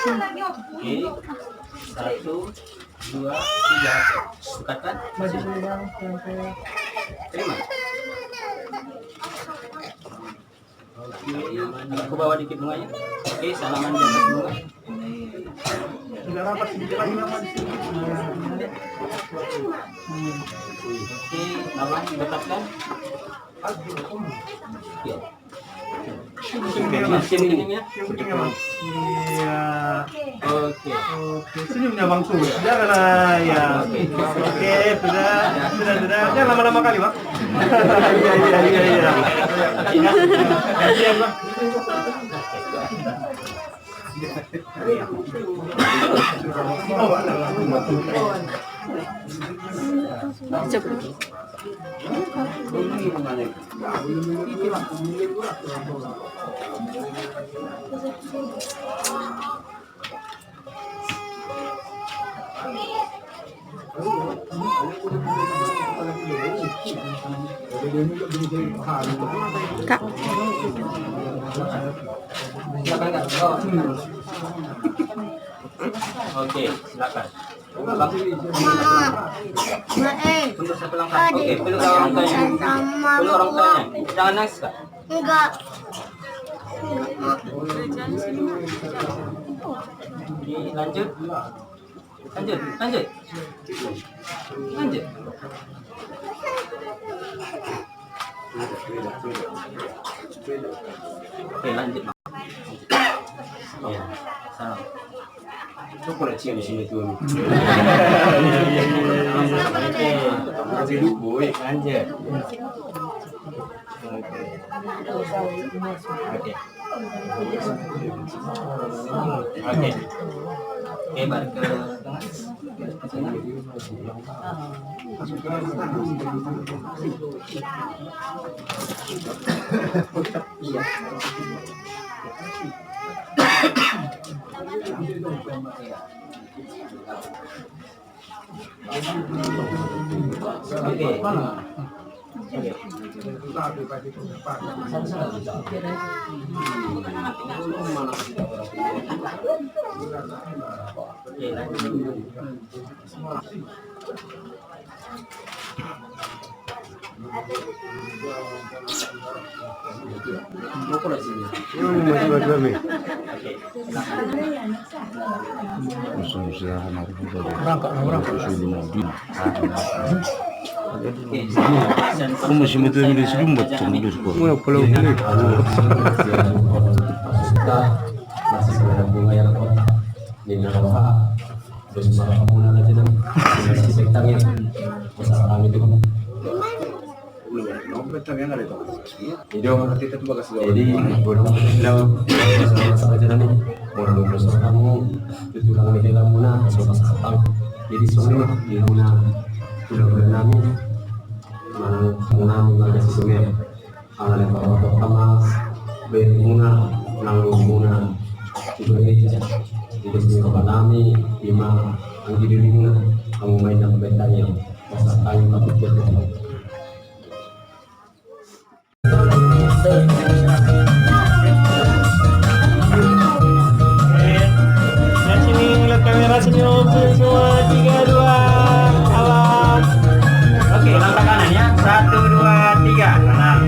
Oke, 1, 2, 3. Dekatkan. Terima. Oke, aku bawa dikit bunganya. Oke, salaman di atas bunga. Oke, lawan dekatkan. Oke. Sini-sininya. Iya. Oke. Oke, senyumnya Bang Su. Janganlah ya. Oke, sudah. Jangan lama-lama kali, Bang. Iya. Kasihan, Bang. Kak. Oke, silakan. Tunggu satu langkah. Oke, peluk orang tuanya. Peluk orang tuanya. Jangan nangis, Kak. Enggak. Oke, lanjut. Oke, lanjut. Ya, salam. Coba nak cium di sini tu. Oke, Hidup boy. lanjut. Oke. Oke, balik ke tengah. Kamu masih betul di sini buat cemburu sekolah. Kalau boleh. Masih selera bunga yang kota. Nina roha. Terus malah kamu nana jadi masih sektangnya. Masa kami itu kan. Jadi bolong dalam masa aja nih. Bolong besar kamu. Tutulang di dalam muna. Soal satang. Jadi soalnya di muna. Tidak bernami. Mengenang ada sesuatu alat yang pertama bermuna nanggung muna itu aja jadi semua kami lima anggi diri muna kamu main dalam betanya masa kayu tapi betul Sini lihat kamera sini semua 3, 2 awas. Oke, langkah kanan ya. 1, 2, 3. Kanan.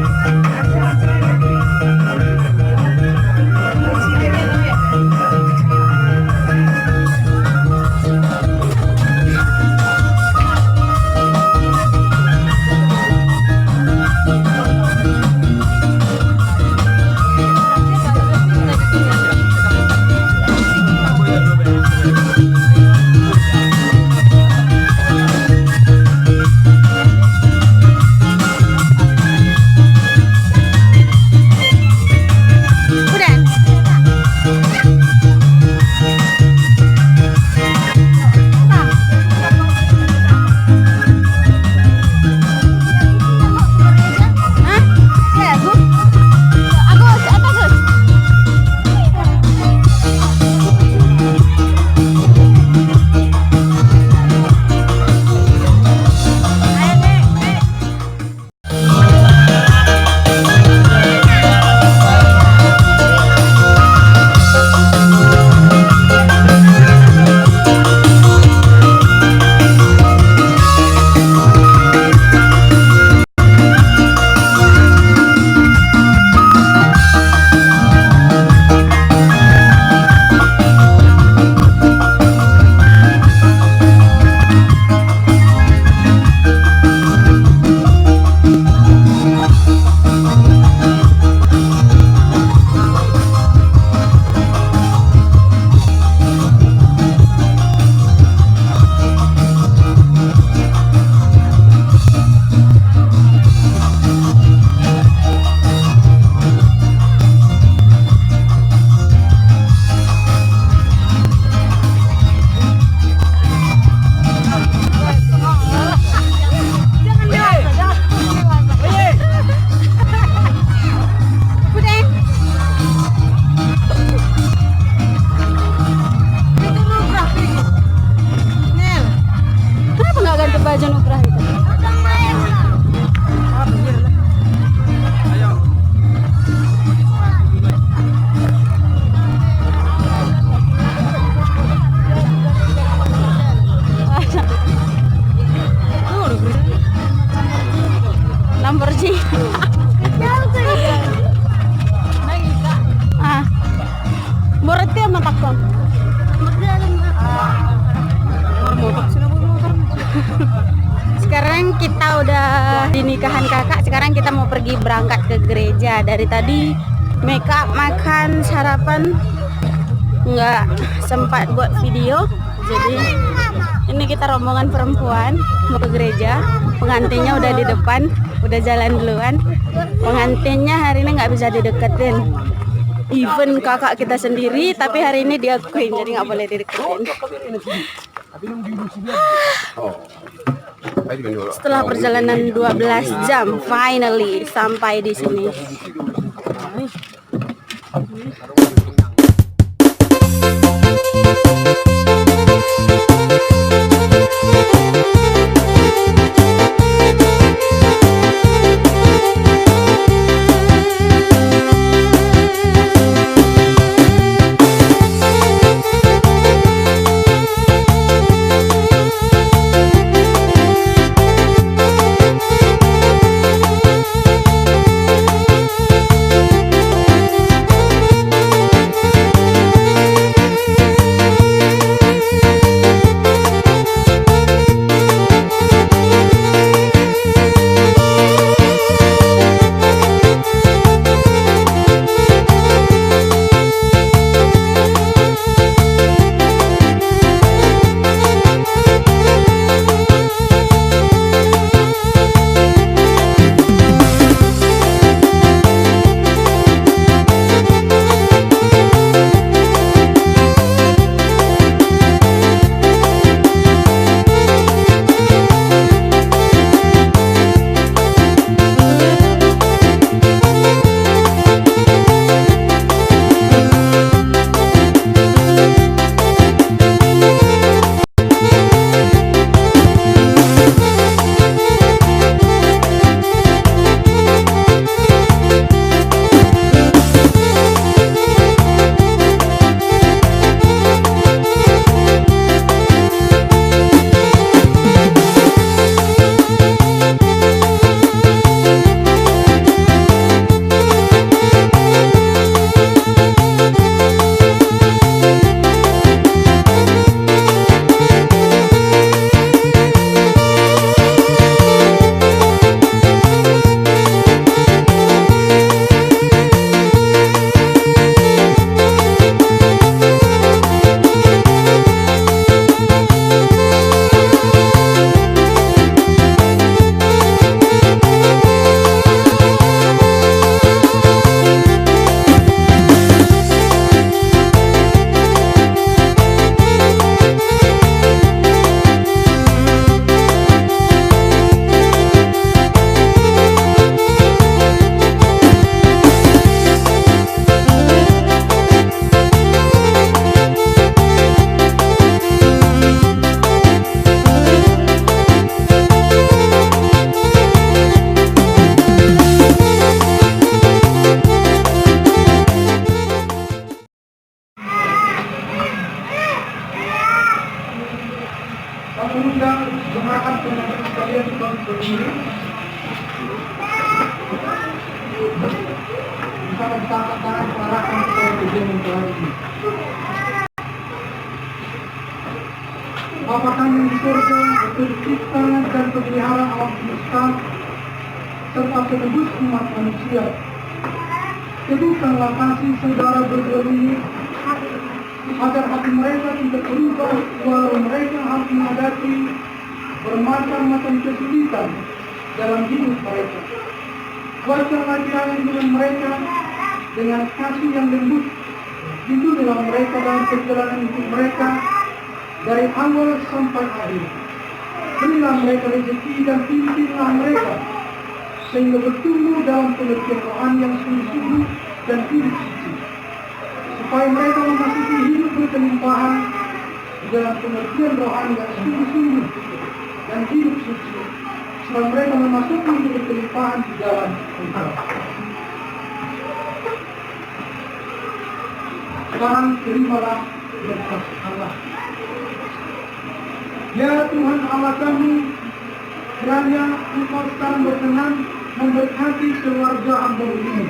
Sekarang kita udah di nikahan kakak. Sekarang kita mau pergi berangkat ke gereja. Dari tadi make up, makan, sarapan, nggak sempat buat video. Jadi ini kita rombongan perempuan mau ke gereja. Pengantinnya udah di depan, udah jalan duluan. Pengantinnya hari ini nggak bisa dideketin. Even kakak kita sendiri, tapi hari ini diakuin, jadi nggak boleh dideketin. Setelah perjalanan 12 jam, finally sampai di sini. Bapa kami di surga, pencipta dan pemelihara alam semesta, serta penebus umat manusia. Teguhkanlah kasih saudara berdua ini, agar hati mereka tidak berubah walau mereka harus menghadapi bermacam-macam kesulitan dalam hidup mereka. Kuatkanlah kiranya dengan mereka dengan kasih yang lembut, lindungilah mereka dalam perjalanan hidup mereka dari awal sampai akhir. Berilah mereka rezeki dan pimpinlah mereka sehingga bertumbuh dalam pengertian rohani yang sungguh-sungguh dan hidup suci, supaya mereka memasuki hidup berkelimpahan di dalam pengertian rohani yang sungguh-sungguh dan hidup suci, supaya mereka memasuki hidup berkelimpahan di dalam Engkau. Sekarang terimalah berkat Allah. Ya Tuhan Allah kami, kiranya Engkau sekarang berkenan memberkati keluarga hamba ini,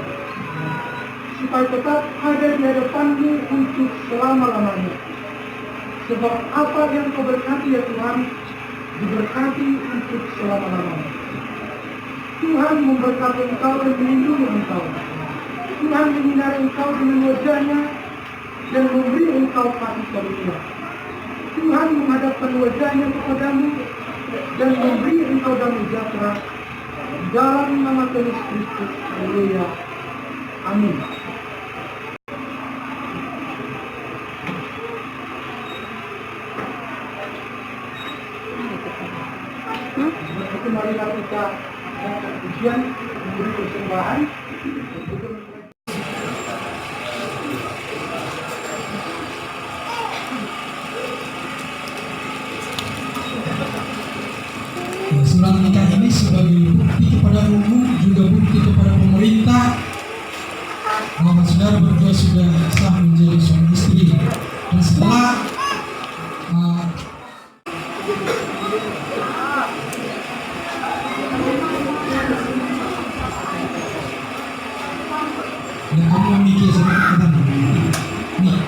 supaya tetap ada di hadapan-Mu untuk selama-lamanya. Sebab apa yang Kau berkati ya Tuhan, diberkati untuk selama-lamanya. Tuhan memberkati engkau dan melindungi engkau. Tuhan menyinari engkau dengan wajahnya dan memberi engkau kasih karunia. Tuhan menghadapkan wajahnya kepadamu dan memberi engkau damai sejahtera. Dalam nama Tuhan Yesus Kristus. Haleluya. Amin. Itu marilah kita melakukan ujian, memberi persembahan. Surat nikah ini sebagai bukti kepada umum, juga bukti kepada pemerintah bahwa saudara berdua sudah sah menjadi suami istri. Dan setelah yang kamu mikir seperti kata nih.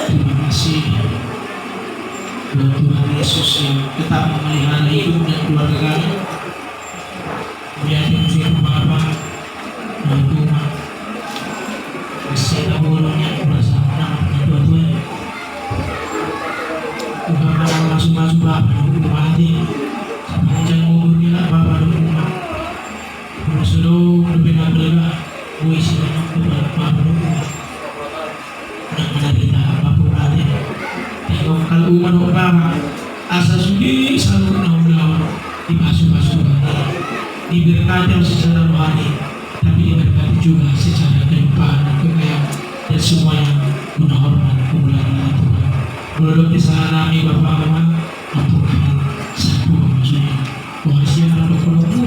Terima kasih buat Tuhan Yesus yang tetap memelihara hidup dan keluarga kami. Biar firman Bapa dan Tuhan kasih awalnya bersama nama Tuhan. Tuhan malam masuk Bapa dan hati sepanjang umurnya lah Bapa dan Tuhan. Berseru lebih naga puisi dan Bapa dan Tuhan. Kita apapun ada. Tengok kalau umat Bapa asal sendiri selalu menolak dibasuh-basuh diberkati secara rohani, tapi diberkati juga secara kehidupan dan kekayaan dan semua yang menghormat kemuliaan Tuhan. Berdoa di sana kami Bapa Allah, ampunkan satu maksudnya. Wahai anak berkolomu.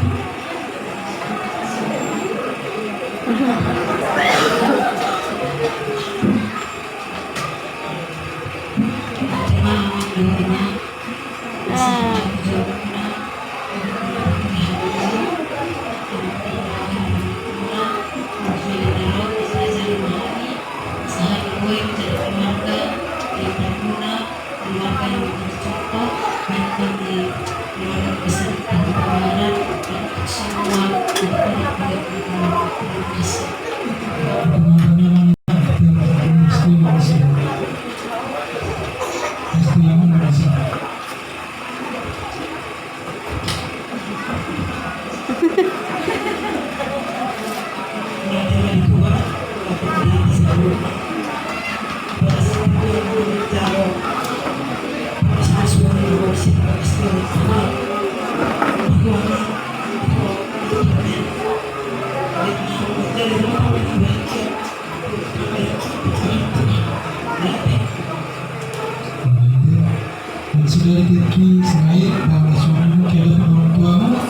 Saudara Tirki Seraid dan suamimu kepada orang tuamu,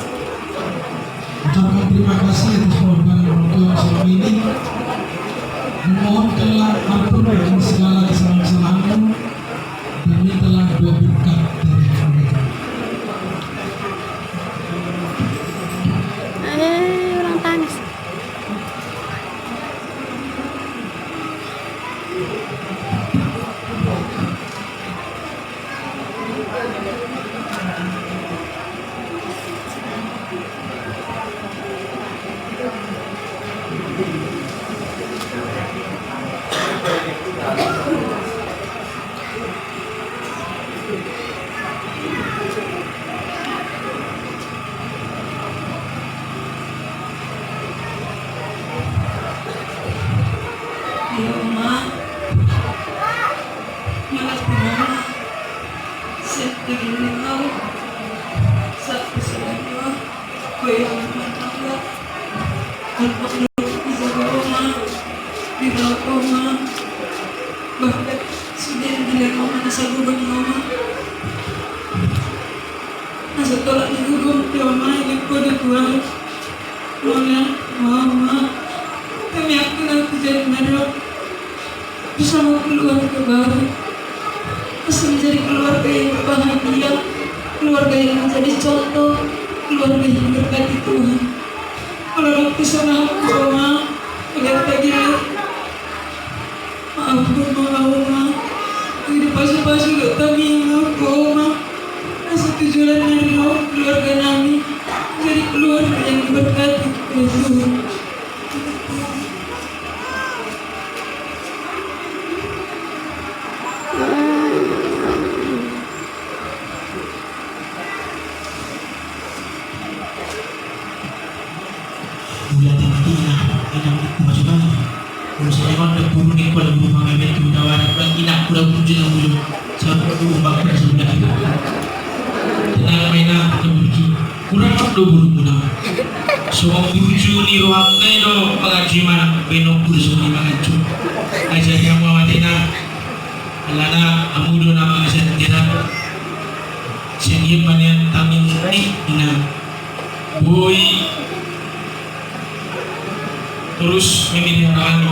ucapkan terima kasih atas pengorbanan orang tua selama ini. Memohonkanlah ampun dan segala kesalahan-kesalahanmu, dan mintalah doa berkat dari mereka. Orang tangis. Ya Allah, malas pemana, setiap ini kau, saat keselanya, kau yang mengatakan, kalau di bawah rumah, di bawah rumah, bahkan sudah dilihat mama nasa gubang mama, nasa tolak di gubang mama yang kau dibuang, mama, kami akan aku jadi bersama keluarga baru bisa menjadi keluarga yang bahagia, keluarga yang menjadi contoh, keluarga yang berkati Tuhan. Kalau waktu sana aku melihat lagi, maafkan ma, hidup pasu-pasu kami yang aku rasa tujuan dari keluarga kami menjadi keluarga yang berkati Tuhan. bulan tina inang itu masukan kalau saya kan ada burung ni kalau burung mengambil itu dawar dan inak kurang puji yang belum saya perlu bakar sudah tenang mainan kemudian kurang apa burung muda soal buju ni roham keno pengaji mana benok kursus ni mengacu aja yang mau tenang lana amudo nama aja tenang sehingga panen tamin ni ina boy terus memilih kami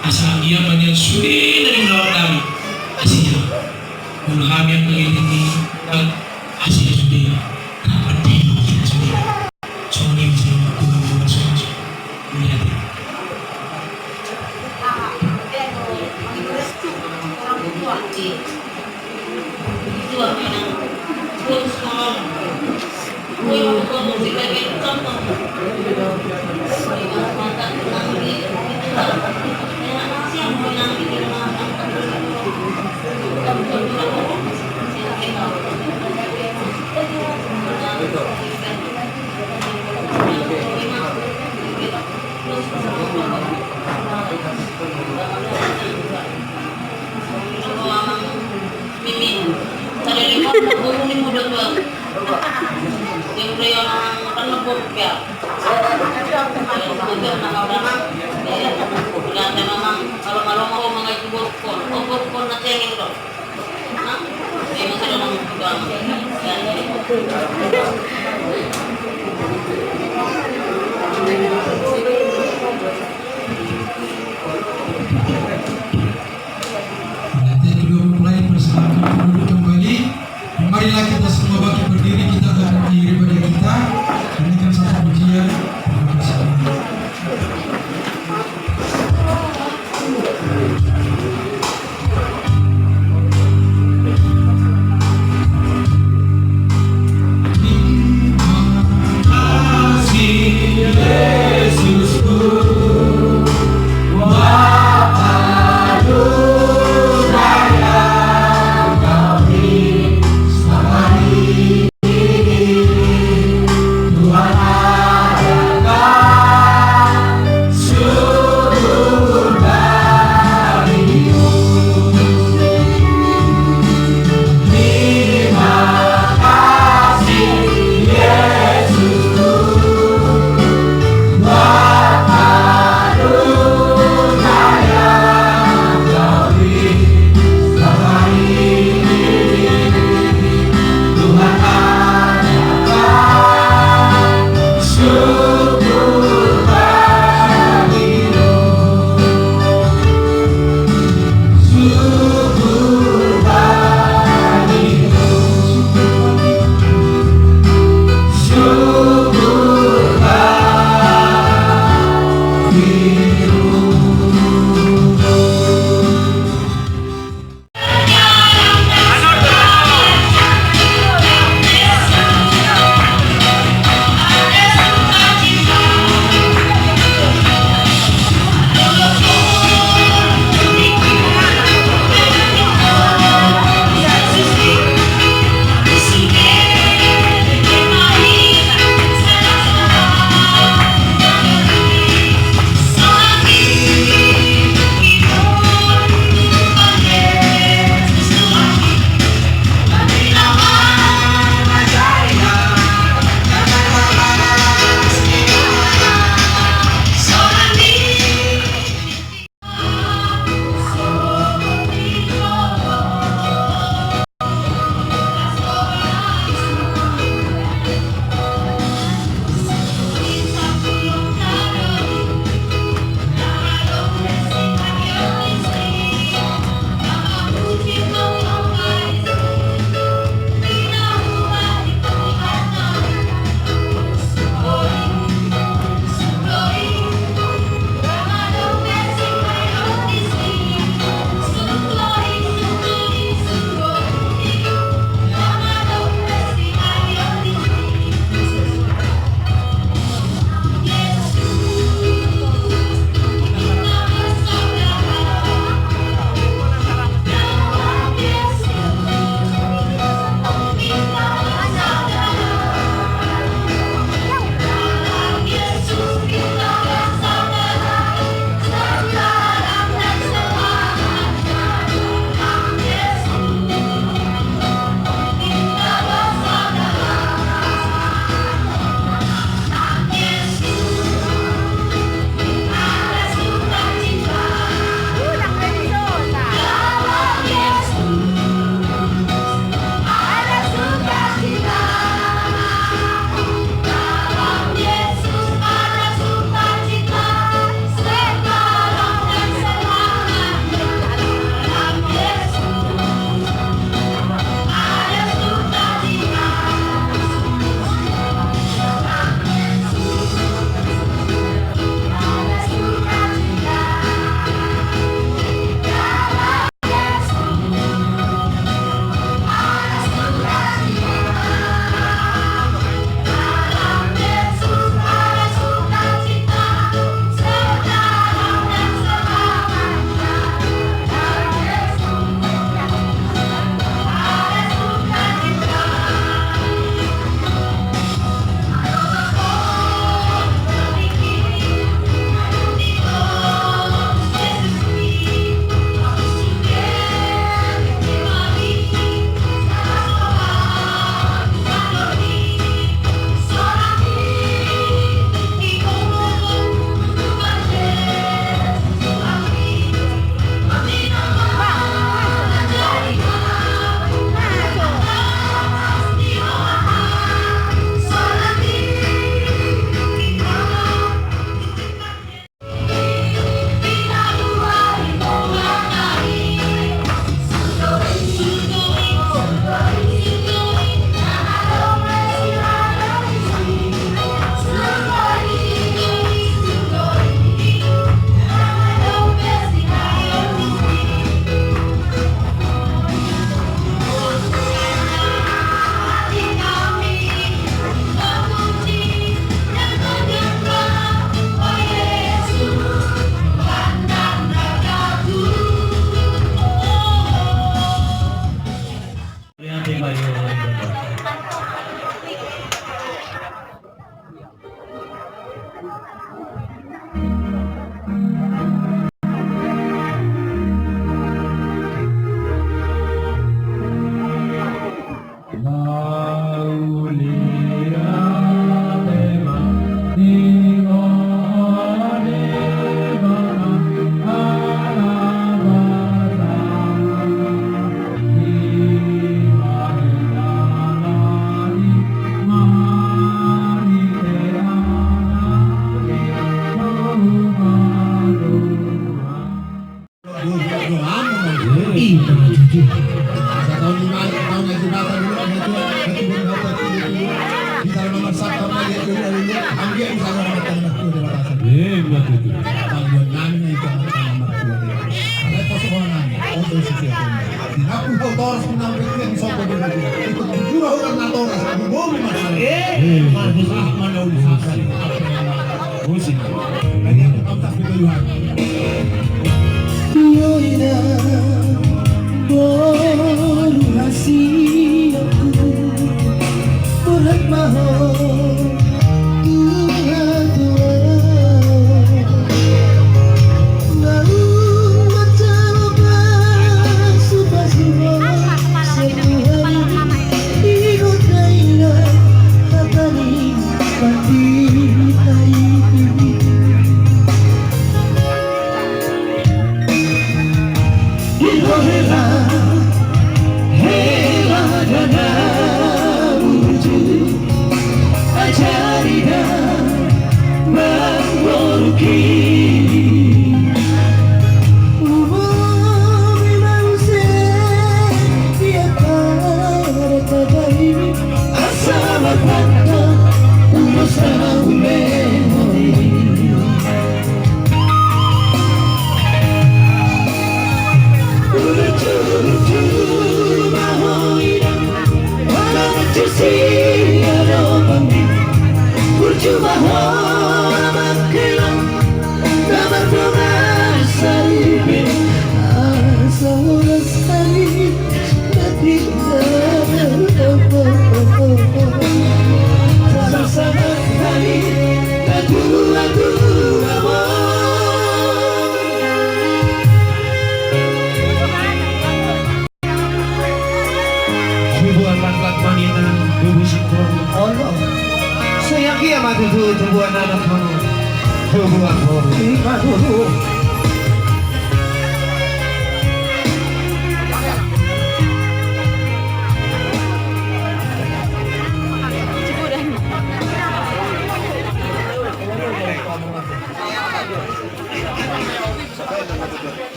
asal dia banyak suri dari melawan kami hasilnya kalau kami yang ini dan hasilnya sudah rapat dino kita sudah soalnya bisa melakukan sesuatu lihat marilah kita semua bangkit berdiri, kita akan mengakhiri ibadah kita. Berikan satu pujian. Terima kasih. Terima kasih.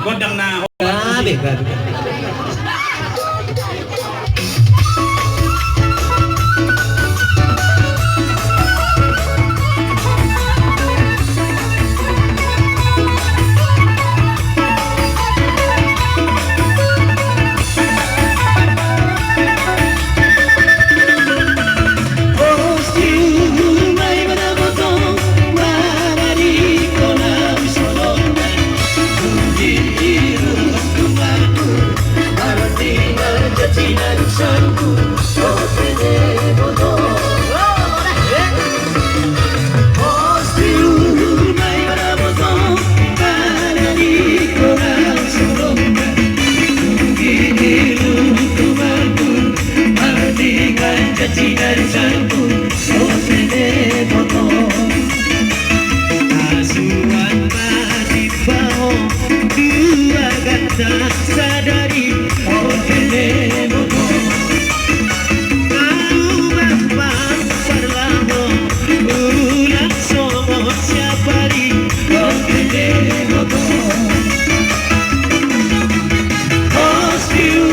Godang na. You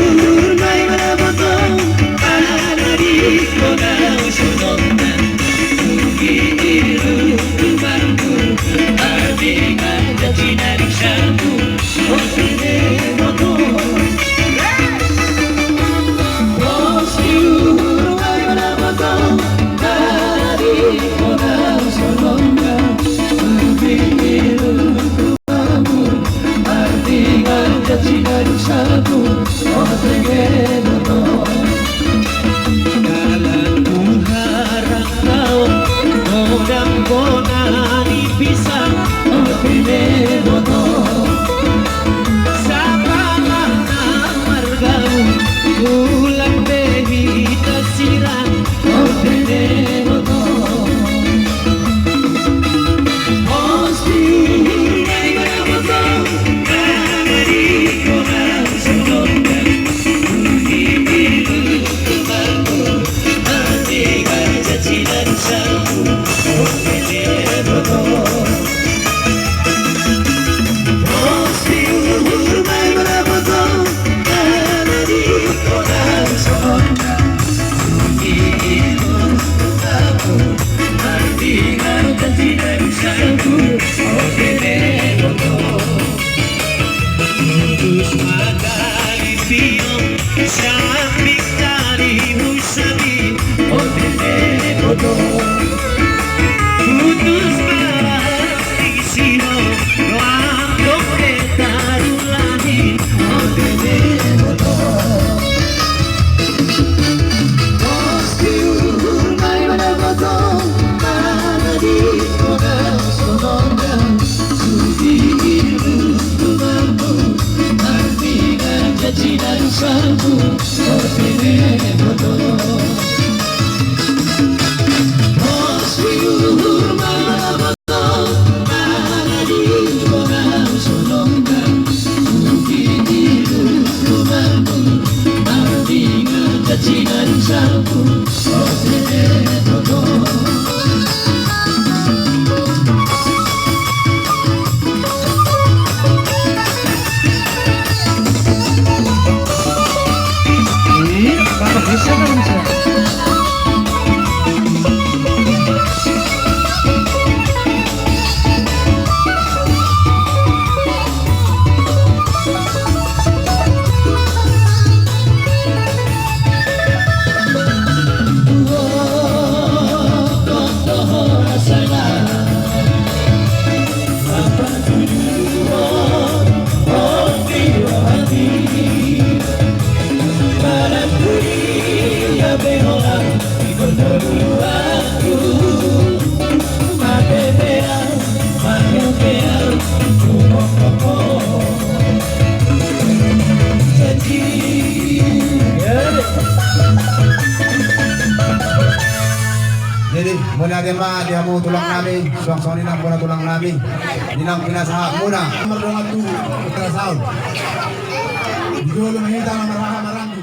Jadi muna din ba di mo tulang namin, so ninang muna tulang namin. Ninang pinasahak muna. Marungat tu ultrasound. Dito lo mahita ng marami.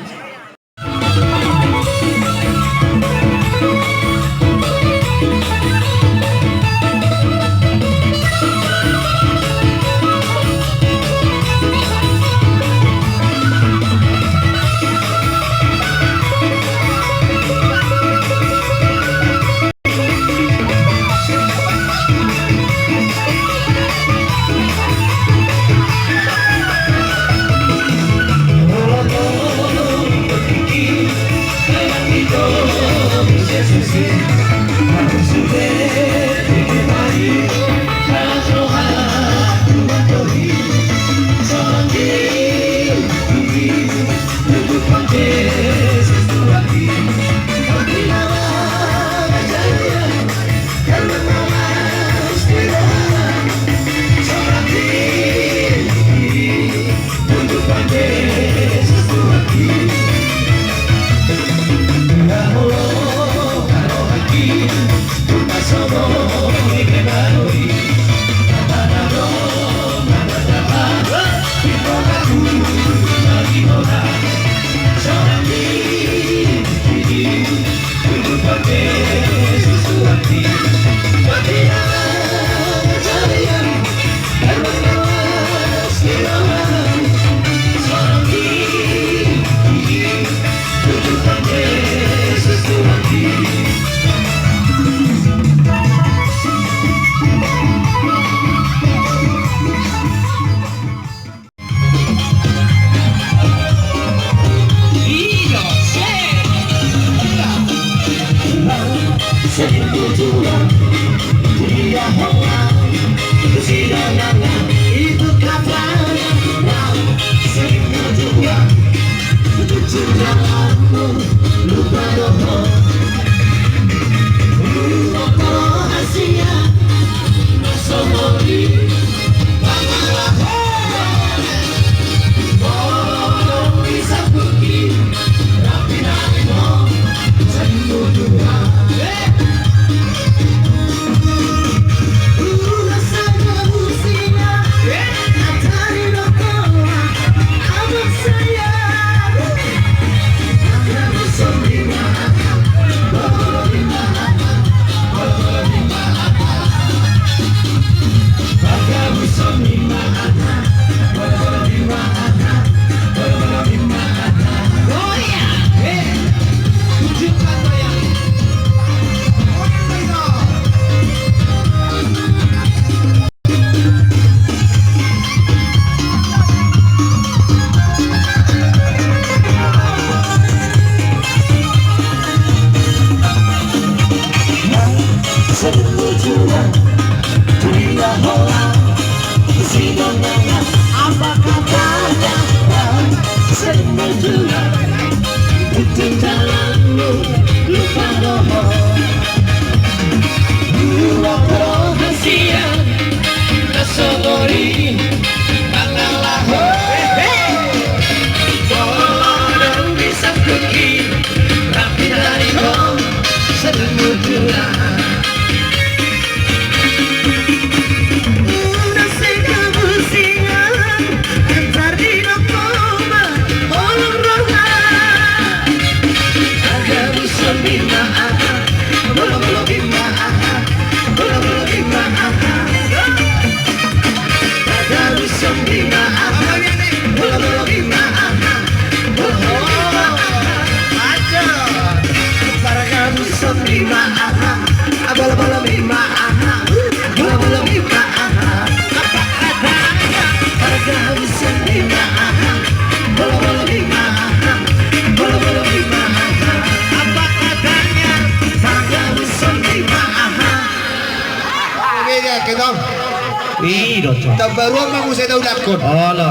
Tabaruan mah saya tahu dakon. Oh lah.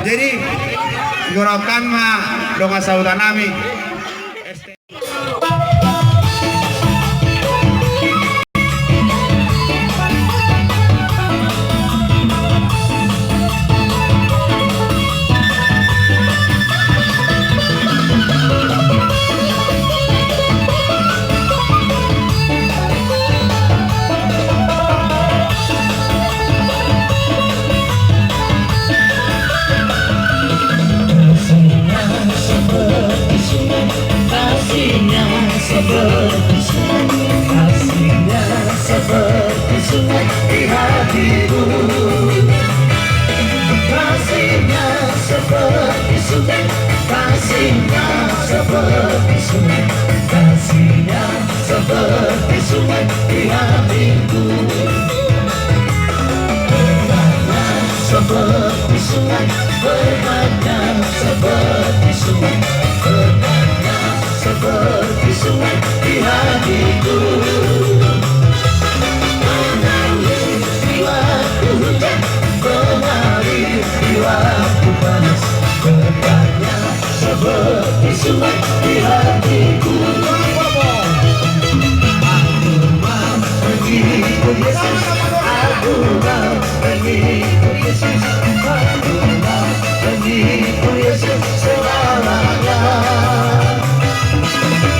Jadi gorokan mah doa sautan nami. Kasihnya seperti sungai di hatiku. Kasihnya seperti sungai, kasihnya seperti sungai, kasihnya seperti sungai di hatiku. Berkatnya seperti sungai, berkatnya seperti sungai, berkatnya seperti sungai di hatiku. Mengalir di waktu hujan, mengalir di waktu panas, berkatnya seperti sungai di hatiku. Aku mau mengikut Yesus, aku mau mengikut Yesus, aku mau mengikut Yesus selamanya.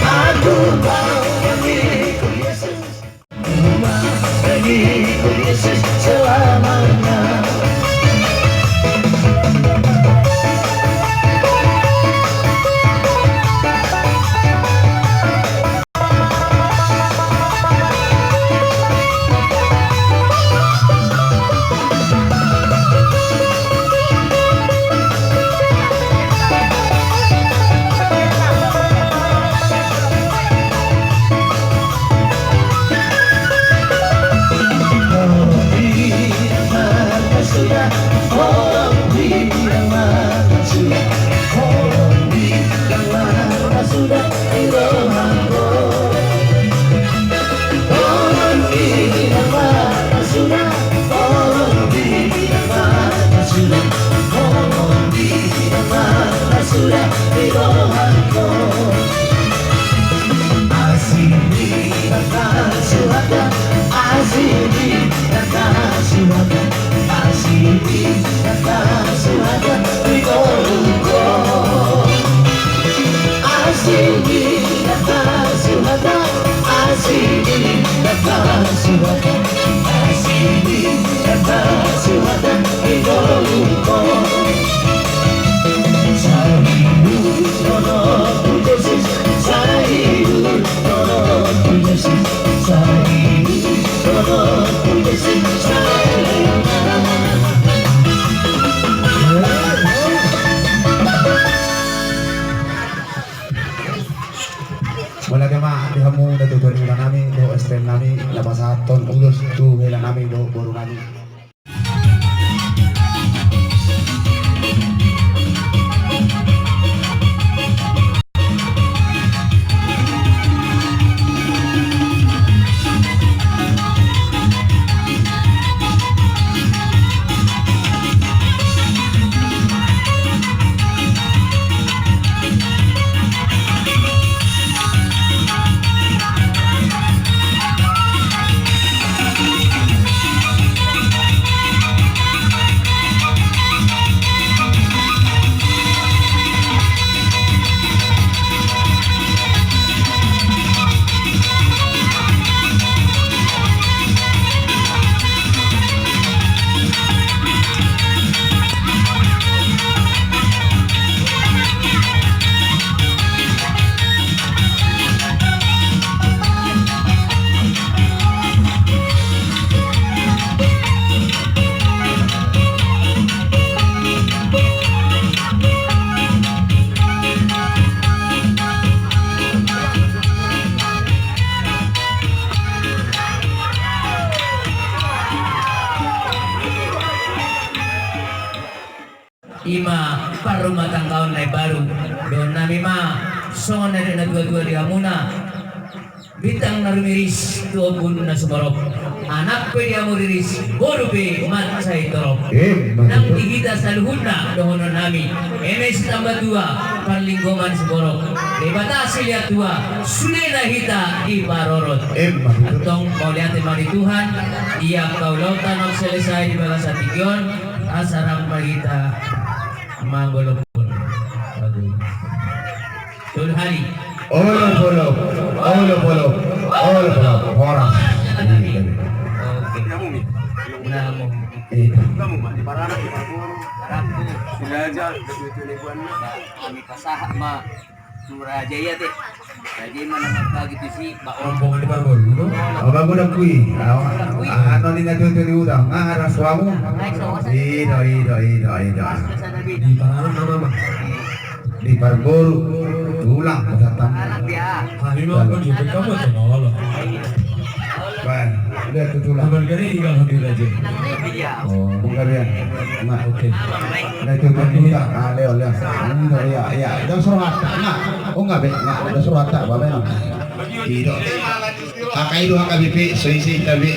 Aku mau mengikut Yesus, aku mau mengikut Yesus selamanya. Wala ka ma, di hamu natutunan nila namin, do stream namin, labasaton, ulos, do hila namin, do boro namin. Ima parumatang kaon na baru doon nami ma songon na dua-dua di amuna bitang narumiris tuwa puno na sumarok anak pe dia muriris boru pe mat sai torop nang digita saluhuna dohonon nami emes tambah dua parlinggoman seborok dibatasi lihat dua sunena hita di parorot antong kau lihat mari Tuhan ia kau lautan selesai di balas atigion asarang magita manggolopon tul hari Olo polo horas. Kami pasah ma Surajaya teh. Jadi mana nak gitu sih, Ompong di Barbor. Abang udah kui. Ano ni nato tu udang. Ngaras kamu. Ida. Di Barbor nama. Di Barbor ulang datang. Kami mau pergi ke kamu tu nol. Baik, lihat tu ulang. Kabar kali tinggal hadir aja. Oh, bukan dia. Nah, oke. Nah itu udah. Leo. Ya. Dah suruh atak. Nah, oh enggak be. Nah, dah suruh atak. Apa yang? Tidak. Kakak itu kakak BP. Soi tapi.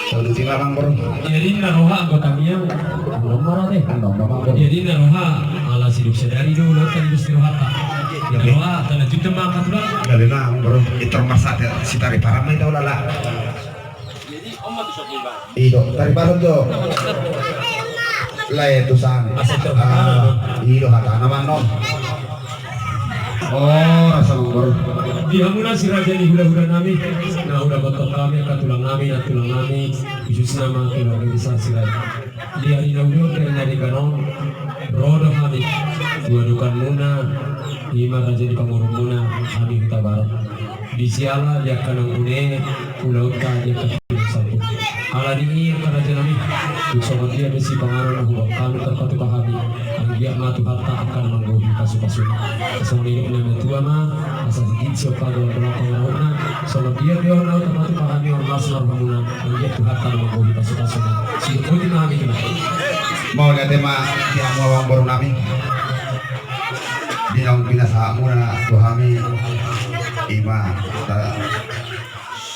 Solusi bang bro. Jadi naroha anggota mia nomor deh. Jadi naroha ala sidup sedari dulu kan industri rohata. Naroha tanah juta maka tulang. Gak benar bro. Itu masa si tari param itu lala. Jadi om mau tuh bang. Iyo tari param tuh. Lah itu sana. Iyo kata nama nom. Oh rasa bro. Di hamuna si raja ni hula-hula nami. Nah udah betul kami akan tulang nami khusus nama tulang besar si raja. Di hari naudo kena di kanong rodo kami dua dukan muna lima raja di pangurung muna kami kita barat. Di siala dia kanang une pulau ka dia kepilih satu. Ala di raja nami. Bersama dia besi pangaran aku kami terpatu kami. Dia matu hatta akan menggobi kasu-kasu. Sama hidup nama tua mah asal sedikit siapa dalam belakang orang. Sama dia orang terpatu kami orang masuk bangunan. Dia tuh hatta menggobi kasu-kasu. Si itu kami kena. Mau lihat tema yang mau baru nami. Di yang binasa muna tuhami ima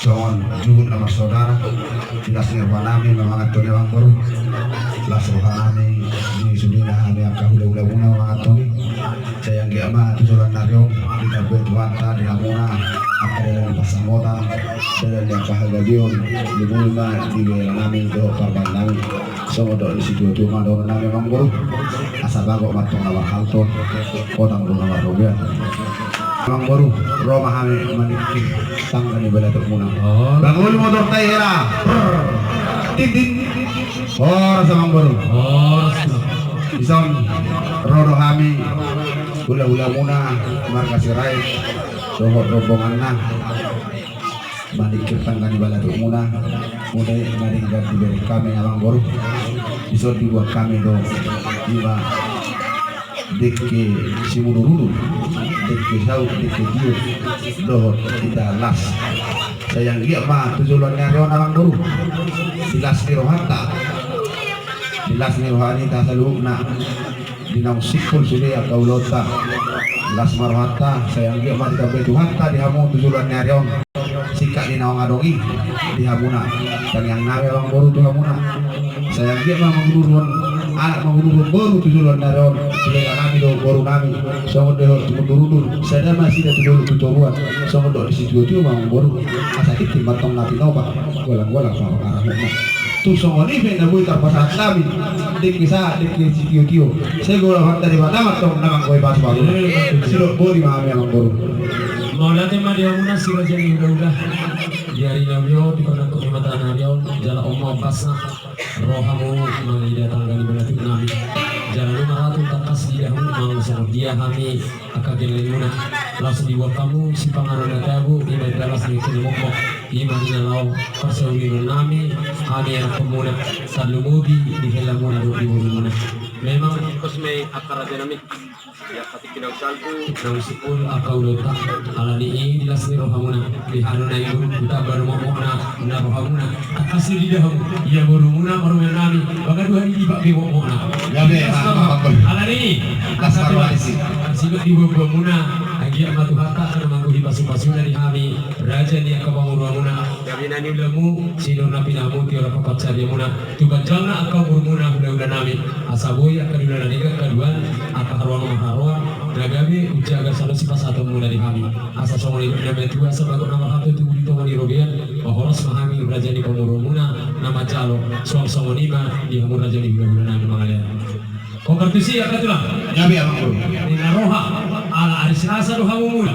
Jangan jujur nama saudara. Jelas nirwanami memang atoni orang baru. Lasuhanami ini sudah kami akan udah guna mengatoni. Saya yang giama tujuan naryong kita bertuanta di amuna apa dalam pasang mota dalam yang kahagabion di bulma di nami ke korban nami. Semua di situ itu mandor nami memang baru. Asal bagok matong nama halton kodang nama robia. Memang baru Roma kami menikmati tangga di bela termunang. Bangun motor Tahira. Tin. Oh, sama baru. Oh, bisa rodo kami. Ula muna markas rai. Dohor rombongan nah. Menikmati tangga di bela termunang. Mulai mari ganti dari kami memang baru. Bisa dibuat kami dong. Jiwa deke simulurulu. Deke jauh, deke jauh, doh kita las. Sayang dia mah tujuannya orang orang dulu. Dilas ni rohata, dilas ni rohani tak selalu nak dinam sikul sudah kau lota. Dilas marhata, sayang dia mah tidak bertuhan tak dihamu tujuannya orang. Sikap di nawang adongi dihamuna. Dan yang nawe orang baru dihamuna. Sayang dia mah mengurun anak mengurun baru tujuan naron. Bila kami do baru kami sama dia turun saya masih ada tujuan sama do di situ itu mau baru asal itu matang nanti noba golang sama arah tu sama ni benda boleh terpasang kami dik bisa dik situ saya golang dari mana matang nama kau pas baru sudah boleh mami yang baru mau nanti mah dia muna si raja ni udah di hari nabio di mana tu mata nabio jalan omong pasna rohamu mana dia tanggal di mana tu nabi jalan rumah ratu takas di dahulu mau sama dia kami akan jalan muna langsung dibuat kamu si pangaran kamu di mana dalam sini sini mokok di mana lau persawi nami kami yang pemuda selalu mobi di dalam muna di muna memang kosme akar aja nami ya pati kena saltu nang sipul akau dota ala ni dilas ni rohamuna di hanuna ibu kita baru momokna na rohamuna akasih di dahulu ia baru muna baru nami bahkan 2 hari di bak momokna ya be ala ni kasih di bawah muna dia matu hatta kana mangguhi pasu-pasu dari kami raja ni akabanguruna kami nani ulamu sinur nabi namu ti ora papat sadia muna tuban jana akabanguruna udah nami asaboy akaduna nani kaduan akaharwan maharwan nagabi ujaga salusi pasatu mula di kami asa songoli nama tua sebagai nama hatu tu di tawani robian bahoras mahami raja ni panguruna nama jalo suam lima di hamur raja ni udah nami mangalia konvertisi akatulah Nabi amang guru. Nina roha ala hari Selasa roha mula.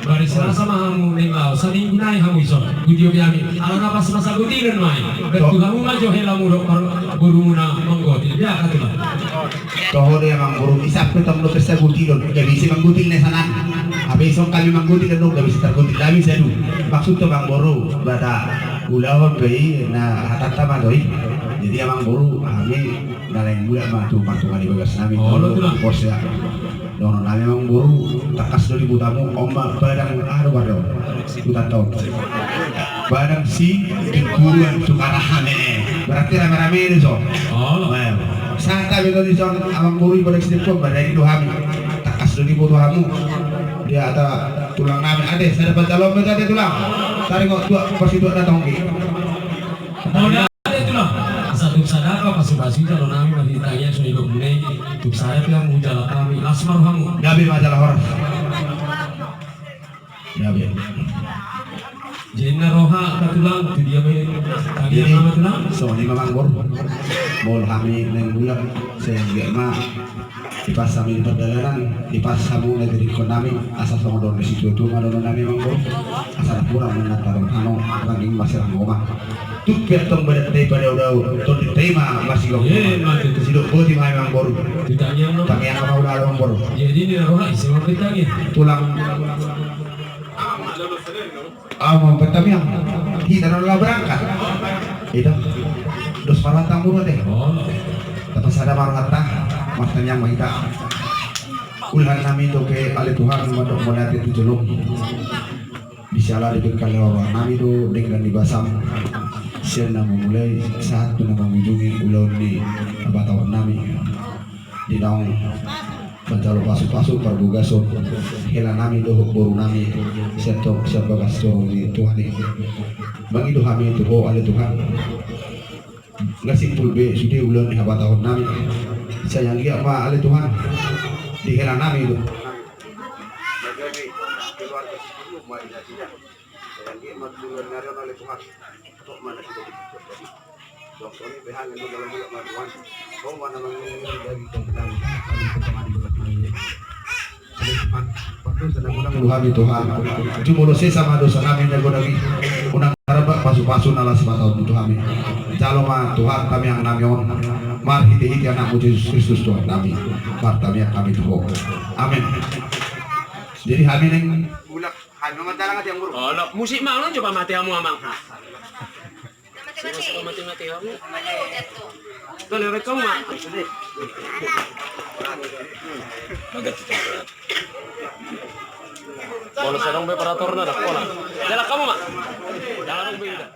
Hari Selasa mahamu nengau saminggu nai hamu iso. Gudio biami ala napas masa gudiran mai. Betu hamu majo hela muro guru muna monggo tidak biar katulah. Toho dia amang guru isap ke tamu pesta gudiran. Gak bisa manggutil nesanan. Habis esok kami manggutil dan gak bisa tergutil kami sedu. Maksud tu bang guru bata ulahon bei na hatata madoi. Jadi amang guru kami nalain bulan mah tuh patungan di bagas nami pos ya dono nami memang buru takas 2000 tamu ombak badang aru bado hutan tahun badang si guruan tukarahan berarti rame-rame itu so sangka betul di son amang buru ibadah sedekah badang itu kami takas 2000 tamu dia ada tulang nami ada saya dapat calon mereka ada tulang tarik kok dua pasti dua datang lagi satu sadaka pasti kalau nami bagi tanya sudah hidup mulai untuk saya yang menjalan kami asmar kamu Nabi majalah orang Nabi jenna roha katulang itu dia tadi yang nama tulang so ini memang bol kami neng bulan saya juga mah di pas kami di perjalanan di pas kamu lagi di konami asal sama don di situ itu nggak don nami memang asal kurang menataruh kano lagi masih rumah tuh ketong daripada udah tuh diterima masih lo sido bodi mah memang baru ditanya apa udah memang baru jadi ini roha isi mau ditanya tulang mau petami yang kita udah berangkat itu dos maratang mulu deh tapi ada maratang masanya mah kita ulah nami itu ke alih Tuhan untuk melihat itu jeluk bisa lah diberikan lewat nami itu dengan dibasam siya na memulai saat itu na mengunjungi ulon di tahun nami di daun mencalo pasuk-pasuk perbugaso hela nami itu buru nami siapa bagas di Tuhan ini bagi itu kami itu ada Tuhan nggak simpul be sudah ulon di tahun nami saya yang lihat apa ada Tuhan di hela nami itu mana sudah dikatakan dokter ini behang itu dalam bulan Ramadan kau mana menginginkan dari tentang Tuhan Tuhan cuma dosa sama dosa kami jago lagi unang harap pasu-pasu nala sebatau itu kami jalo mah Tuhan kami yang namion mar hiti anak Yesus Kristus Tuhan kami mar kami yang kami tuh amin jadi kami neng bulan kami matalang yang buruk musik mah coba mati kamu amang mati kamu tuh lewat kamu mah kalau sedang preparator na pola jalan kamu mah jangan beda